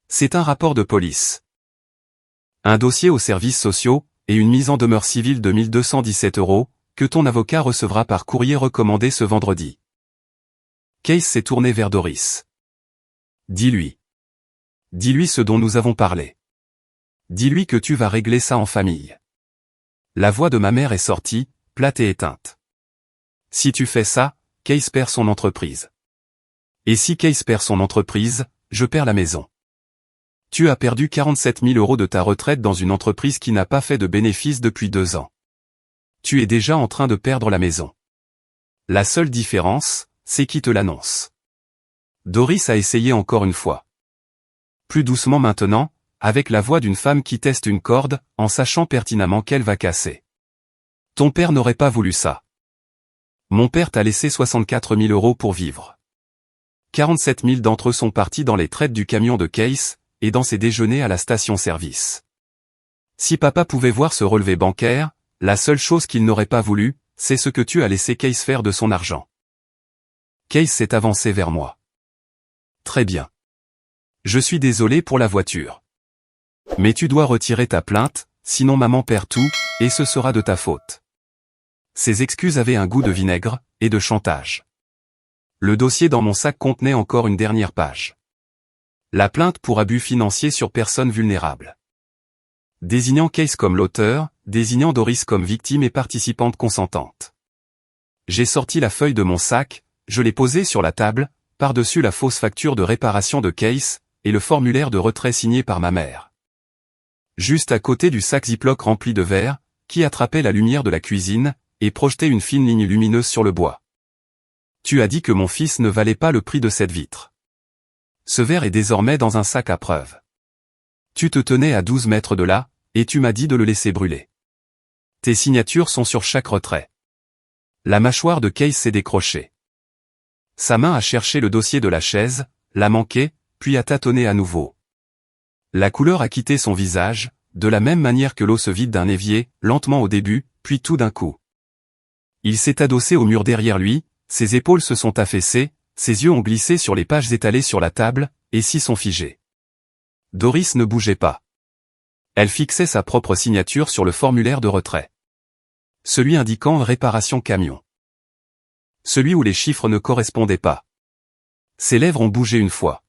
[SPEAKER 1] C'est un rapport de police. Un dossier aux services sociaux, et une mise en demeure civile de 1 217 €, que ton avocat recevra par courrier recommandé ce vendredi. Case s'est tourné vers Doris. Dis-lui. Dis-lui ce dont nous avons parlé. Dis-lui que tu vas régler ça en famille. La voix de ma mère est sortie, plate et éteinte. Si tu fais ça, Case perd son entreprise. Et si Case perd son entreprise, je perds la maison. Tu as perdu 47 000 € de ta retraite dans une entreprise qui n'a pas fait de bénéfices depuis 2 ans. Tu es déjà en train de perdre la maison. La seule différence, c'est qui te l'annonce. Doris a essayé encore une fois. Plus doucement maintenant, avec la voix d'une femme qui teste une corde, en sachant pertinemment qu'elle va casser. Ton père n'aurait pas voulu ça. Mon père t'a laissé 64 000 € pour vivre. 47 000 d'entre eux sont partis dans les traites du camion de Case, et dans ses déjeuners à la station-service. Si papa pouvait voir ce relevé bancaire, la seule chose qu'il n'aurait pas voulu, c'est ce que tu as laissé Case faire de son argent. Case s'est avancé vers moi. Très bien. Je suis désolé pour la voiture. Mais tu dois retirer ta plainte, sinon maman perd tout, et ce sera de ta faute. Ces excuses avaient un goût de vinaigre, et de chantage. Le dossier dans mon sac contenait encore une dernière page. La plainte pour abus financier sur personne vulnérable. Désignant Case comme l'auteur, désignant Doris comme victime et participante consentante. J'ai sorti la feuille de mon sac, je l'ai posée sur la table, par-dessus la fausse facture de réparation de Case, et le formulaire de retrait signé par ma mère. Juste à côté du sac Ziploc rempli de verre, qui attrapait la lumière de la cuisine, et projetait une fine ligne lumineuse sur le bois. Tu as dit que mon fils ne valait pas le prix de cette vitre. Ce verre est désormais dans un sac à preuve. Tu te tenais à 12 mètres de là, et tu m'as dit de le laisser brûler. Tes signatures sont sur chaque retrait. La mâchoire de Case s'est décrochée. Sa main a cherché le dossier de la chaise, l'a manqué, puis a tâtonné à nouveau. La couleur a quitté son visage, de la même manière que l'eau se vide d'un évier, lentement au début, puis tout d'un coup. Il s'est adossé au mur derrière lui, ses épaules se sont affaissées, ses yeux ont glissé sur les pages étalées sur la table, et s'y sont figés. Doris ne bougeait pas. Elle fixait sa propre signature sur le formulaire de retrait. Celui indiquant réparation camion. Celui où les chiffres ne correspondaient pas. Ses lèvres ont bougé une fois.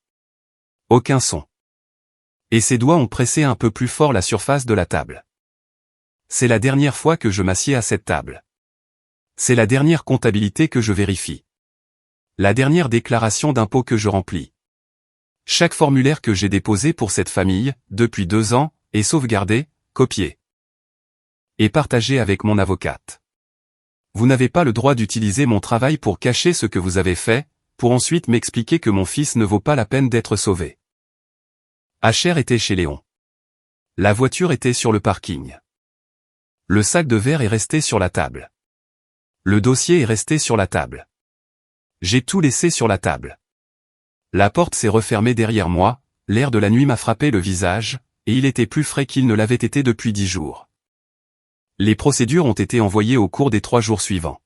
[SPEAKER 1] Aucun son. Et ses doigts ont pressé un peu plus fort la surface de la table. C'est la dernière fois que je m'assieds à cette table. C'est la dernière comptabilité que je vérifie. La dernière déclaration d'impôt que je remplis. Chaque formulaire que j'ai déposé pour cette famille, depuis 2 ans, est sauvegardé, copié. Et partagé avec mon avocate. Vous n'avez pas le droit d'utiliser mon travail pour cacher ce que vous avez fait, pour ensuite m'expliquer que mon fils ne vaut pas la peine d'être sauvé. Asher était chez Léon. La voiture était sur le parking. Le sac de verre est resté sur la table. Le dossier est resté sur la table. J'ai tout laissé sur la table. La porte s'est refermée derrière moi, l'air de la nuit m'a frappé le visage, et il était plus frais qu'il ne l'avait été depuis 10 jours. Les procédures ont été envoyées au cours des 3 jours suivants.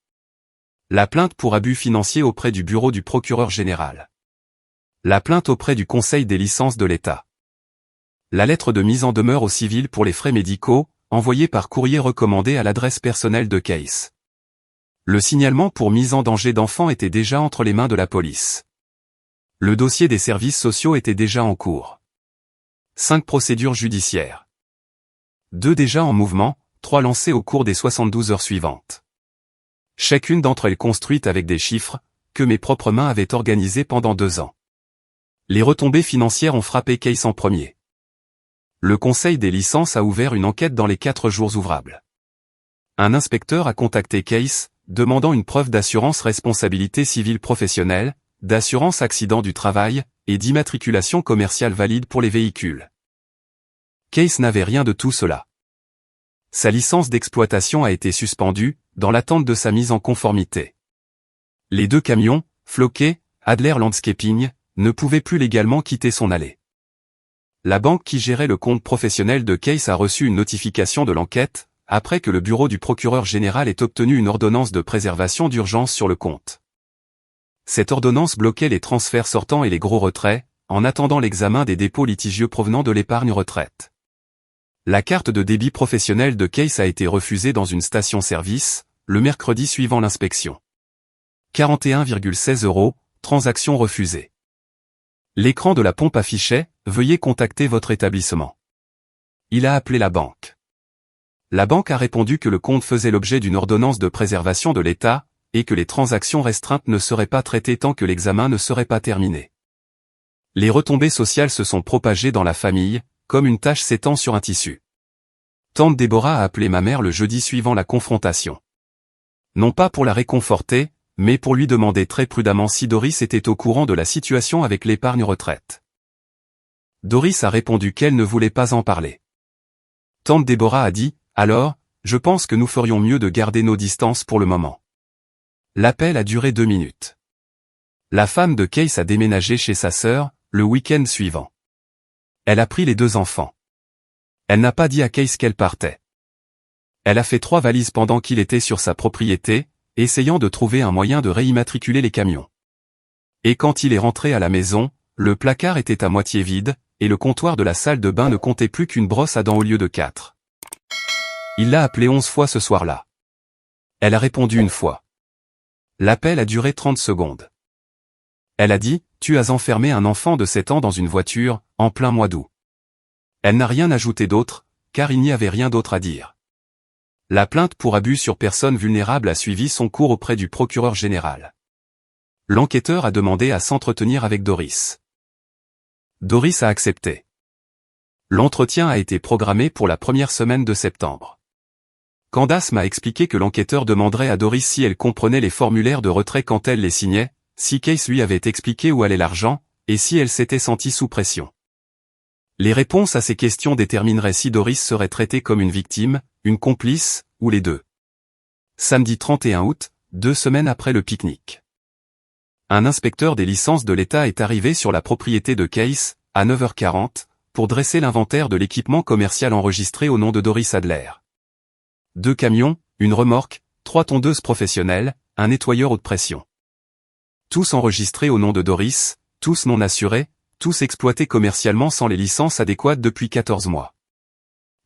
[SPEAKER 1] La plainte pour abus financier auprès du bureau du procureur général. La plainte auprès du Conseil des licences de l'État. La lettre de mise en demeure au civil pour les frais médicaux, envoyée par courrier recommandé à l'adresse personnelle de Case. Le signalement pour mise en danger d'enfants était déjà entre les mains de la police. Le dossier des services sociaux était déjà en cours. 5 procédures judiciaires. 2 déjà en mouvement, 3 lancées au cours des 72 heures suivantes. Chacune d'entre elles construite avec des chiffres, que mes propres mains avaient organisés pendant 2 ans. Les retombées financières ont frappé Case en premier. Le Conseil des licences a ouvert une enquête dans les 4 jours ouvrables. Un inspecteur a contacté Case, demandant une preuve d'assurance responsabilité civile professionnelle, d'assurance accident du travail, et d'immatriculation commerciale valide pour les véhicules. Case n'avait rien de tout cela. Sa licence d'exploitation a été suspendue, dans l'attente de sa mise en conformité. Les 2 camions, Floquet, Adler Landscaping, ne pouvaient plus légalement quitter son allée. La banque qui gérait le compte professionnel de Case a reçu une notification de l'enquête, après que le bureau du procureur général ait obtenu une ordonnance de préservation d'urgence sur le compte. Cette ordonnance bloquait les transferts sortants et les gros retraits, en attendant l'examen des dépôts litigieux provenant de l'épargne retraite. La carte de débit professionnel de Case a été refusée dans une station-service, le mercredi suivant l'inspection. 41,16 €, transaction refusée. L'écran de la pompe affichait « Veuillez contacter votre établissement ». Il a appelé la banque. La banque a répondu que le compte faisait l'objet d'une ordonnance de préservation de l'État, et que les transactions restreintes ne seraient pas traitées tant que l'examen ne serait pas terminé. Les retombées sociales se sont propagées dans la famille, comme une tache s'étend sur un tissu. Tante Déborah a appelé ma mère le jeudi suivant la confrontation. Non pas pour la réconforter, mais pour lui demander très prudemment si Doris était au courant de la situation avec l'épargne retraite. Doris a répondu qu'elle ne voulait pas en parler. Tante Déborah a dit, « Alors, je pense que nous ferions mieux de garder nos distances pour le moment. » L'appel a duré 2 minutes. La femme de Case a déménagé chez sa sœur, le week-end suivant. Elle a pris les 2 enfants. Elle n'a pas dit à Case qu'elle partait. Elle a fait 3 valises pendant qu'il était sur sa propriété, essayant de trouver un moyen de réimmatriculer les camions. Et quand il est rentré à la maison, le placard était à moitié vide, et le comptoir de la salle de bain ne comptait plus qu'une brosse à dents au lieu de 4. Il l'a appelée 11 fois ce soir-là. Elle a répondu une fois. L'appel a duré 30 secondes. Elle a dit, « Tu as enfermé un enfant de 7 ans dans une voiture, en plein mois d'août. » Elle n'a rien ajouté d'autre, car il n'y avait rien d'autre à dire. La plainte pour abus sur personne vulnérable a suivi son cours auprès du procureur général. L'enquêteur a demandé à s'entretenir avec Doris. Doris a accepté. L'entretien a été programmé pour la première semaine de septembre. Candace m'a expliqué que l'enquêteur demanderait à Doris si elle comprenait les formulaires de retrait quand elle les signait, si Case lui avait expliqué où allait l'argent, et si elle s'était sentie sous pression. Les réponses à ces questions détermineraient si Doris serait traitée comme une victime, une complice, ou les deux. Samedi 31 août, 2 semaines après le pique-nique. Un inspecteur des licences de l'État est arrivé sur la propriété de Case, à 9h40, pour dresser l'inventaire de l'équipement commercial enregistré au nom de Doris Adler. 2 camions, une remorque, 3 tondeuses professionnelles, un nettoyeur haute pression. Tous enregistrés au nom de Doris, tous non assurés, tous exploités commercialement sans les licences adéquates depuis 14 mois.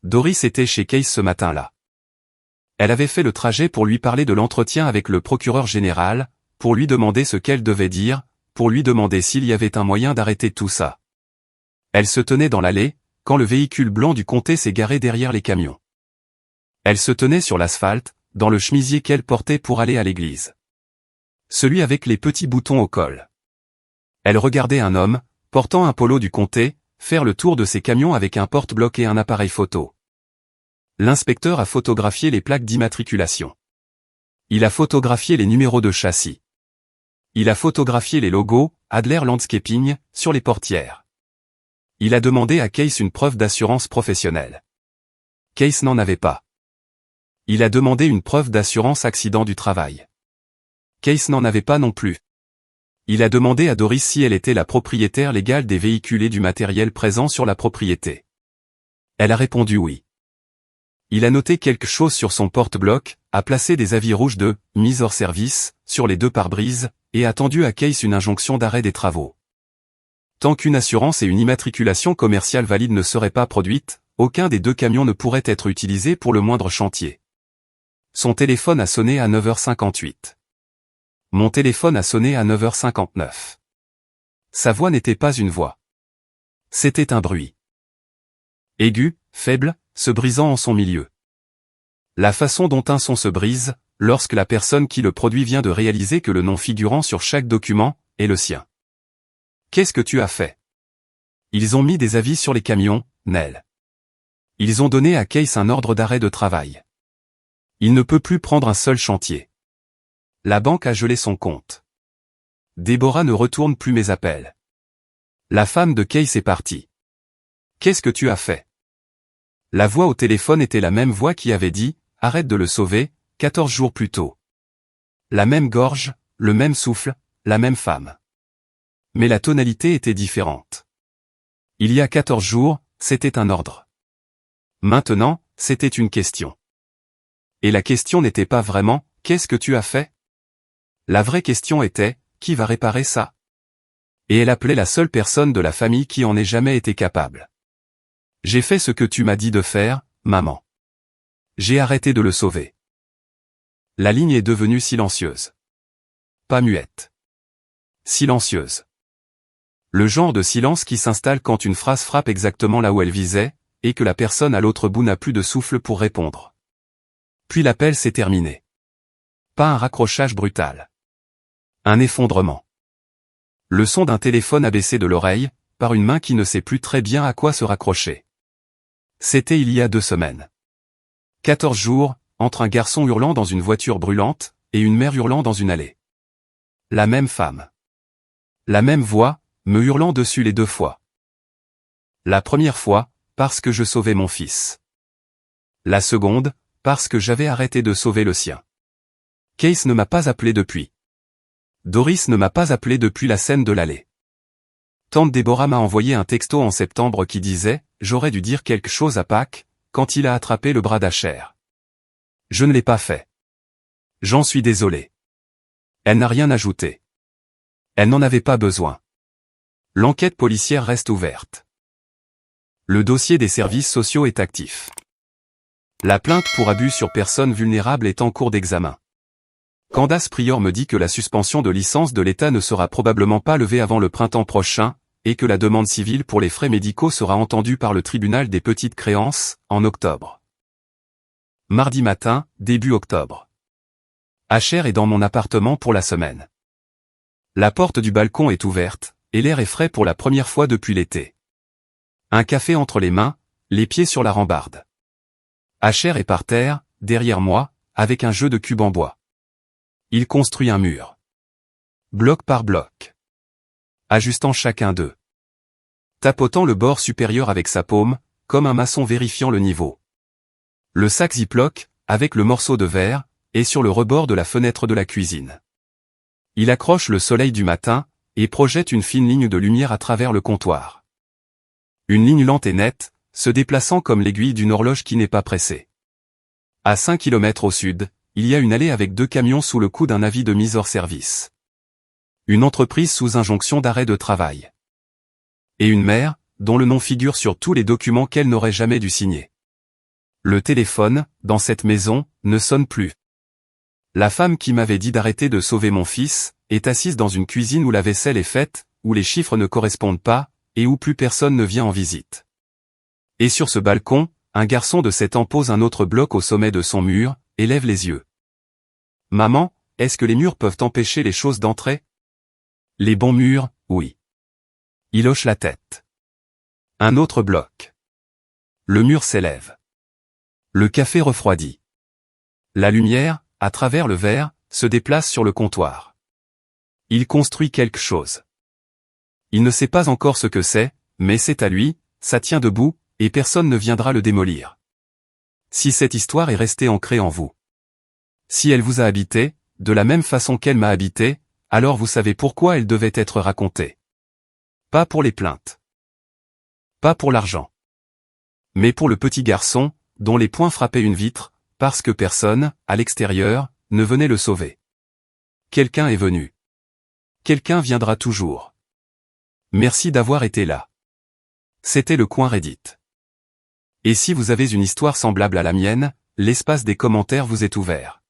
[SPEAKER 1] Doris était chez Case ce matin-là. Elle avait fait le trajet pour lui parler de l'entretien avec le procureur général, pour lui demander ce qu'elle devait dire, pour lui demander s'il y avait un moyen d'arrêter tout ça. Elle se tenait dans l'allée, quand le véhicule blanc du comté s'est garé derrière les camions. Elle se tenait sur l'asphalte, dans le chemisier qu'elle portait pour aller à l'église. Celui avec les petits boutons au col. Elle regardait un homme, portant un polo du comté, faire le tour de ses camions avec un porte-bloc et un appareil photo. L'inspecteur a photographié les plaques d'immatriculation. Il a photographié les numéros de châssis. Il a photographié les logos, Adler Landscaping, sur les portières. Il a demandé à Case une preuve d'assurance professionnelle. Case n'en avait pas. Il a demandé une preuve d'assurance accident du travail. Case n'en avait pas non plus. Il a demandé à Doris si elle était la propriétaire légale des véhicules et du matériel présent sur la propriété. Elle a répondu oui. Il a noté quelque chose sur son porte-bloc, a placé des avis rouges de « mise hors service » sur les 2 pare-brises, et a tendu à Case une injonction d'arrêt des travaux. Tant qu'une assurance et une immatriculation commerciale valide ne seraient pas produites, aucun des 2 camions ne pourrait être utilisé pour le moindre chantier. Son téléphone a sonné à 9h58. Mon téléphone a sonné à 9h59. Sa voix n'était pas une voix. C'était un bruit. Aigu, faible, se brisant en son milieu. La façon dont un son se brise, lorsque la personne qui le produit vient de réaliser que le nom figurant sur chaque document, est le sien. Qu'est-ce que tu as fait? Ils ont mis des avis sur les camions, Nell. Ils ont donné à Case un ordre d'arrêt de travail. Il ne peut plus prendre un seul chantier. La banque a gelé son compte. Déborah ne retourne plus mes appels. La femme de Case est partie. Qu'est-ce que tu as fait? La voix au téléphone était la même voix qui avait dit « Arrête de le sauver » 14 jours plus tôt. La même gorge, le même souffle, la même femme. Mais la tonalité était différente. Il y a 14 jours, c'était un ordre. Maintenant, c'était une question. Et la question n'était pas vraiment « Qu'est-ce que tu as fait ?» La vraie question était « Qui va réparer ça ?» Et elle appelait la seule personne de la famille qui en ait jamais été capable. J'ai fait ce que tu m'as dit de faire, maman. J'ai arrêté de le sauver. La ligne est devenue silencieuse. Pas muette. Silencieuse. Le genre de silence qui s'installe quand une phrase frappe exactement là où elle visait, et que la personne à l'autre bout n'a plus de souffle pour répondre. Puis l'appel s'est terminé. Pas un raccrochage brutal. Un effondrement. Le son d'un téléphone abaissé de l'oreille, par une main qui ne sait plus très bien à quoi se raccrocher. C'était il y a 2 semaines. 14 jours, entre un garçon hurlant dans une voiture brûlante, et une mère hurlant dans une allée. La même femme. La même voix, me hurlant dessus les 2 fois. La première fois, parce que je sauvais mon fils. La seconde, parce que j'avais arrêté de sauver le sien. Case ne m'a pas appelé depuis. Doris ne m'a pas appelé depuis la scène de l'allée. Tante Déborah m'a envoyé un texto en septembre qui disait « J'aurais dû dire quelque chose à Pâques » quand il a attrapé le bras d'Asher. Je ne l'ai pas fait. J'en suis désolé. Elle n'a rien ajouté. Elle n'en avait pas besoin. L'enquête policière reste ouverte. Le dossier des services sociaux est actif. La plainte pour abus sur personnes vulnérables est en cours d'examen. Candace Prior me dit que la suspension de licence de l'État ne sera probablement pas levée avant le printemps prochain, et que la demande civile pour les frais médicaux sera entendue par le tribunal des petites créances, en octobre. Mardi matin, début octobre. HR est dans mon appartement pour la semaine. La porte du balcon est ouverte, et l'air est frais pour la première fois depuis l'été. Un café entre les mains, les pieds sur la rambarde. HR est par terre, derrière moi, avec un jeu de cubes en bois. Il construit un mur. Bloc par bloc. Ajustant chacun d'eux. Tapotant le bord supérieur avec sa paume, comme un maçon vérifiant le niveau. Le sac Ziploc, avec le morceau de verre, est sur le rebord de la fenêtre de la cuisine. Il accroche le soleil du matin, et projette une fine ligne de lumière à travers le comptoir. Une ligne lente et nette, se déplaçant comme l'aiguille d'une horloge qui n'est pas pressée. À 5 km au sud, il y a une allée avec 2 camions sous le coup d'un avis de mise hors service. Une entreprise sous injonction d'arrêt de travail. Et une mère, dont le nom figure sur tous les documents qu'elle n'aurait jamais dû signer. Le téléphone, dans cette maison, ne sonne plus. La femme qui m'avait dit d'arrêter de sauver mon fils, est assise dans une cuisine où la vaisselle est faite, où les chiffres ne correspondent pas, et où plus personne ne vient en visite. Et sur ce balcon, un garçon de 7 ans pose un autre bloc au sommet de son mur, et lève les yeux. Maman, est-ce que les murs peuvent empêcher les choses d'entrer? Les bons murs, oui. Il hoche la tête. Un autre bloc. Le mur s'élève. Le café refroidit. La lumière, à travers le verre, se déplace sur le comptoir. Il construit quelque chose. Il ne sait pas encore ce que c'est, mais c'est à lui, ça tient debout, et personne ne viendra le démolir. Si cette histoire est restée ancrée en vous. Si elle vous a habité, de la même façon qu'elle m'a habité, alors vous savez pourquoi elle devait être racontée. Pas pour les plaintes. Pas pour l'argent. Mais pour le petit garçon, dont les poings frappaient une vitre, parce que personne, à l'extérieur, ne venait le sauver. Quelqu'un est venu. Quelqu'un viendra toujours. Merci d'avoir été là. C'était le coin Reddit. Et si vous avez une histoire semblable à la mienne, l'espace des commentaires vous est ouvert.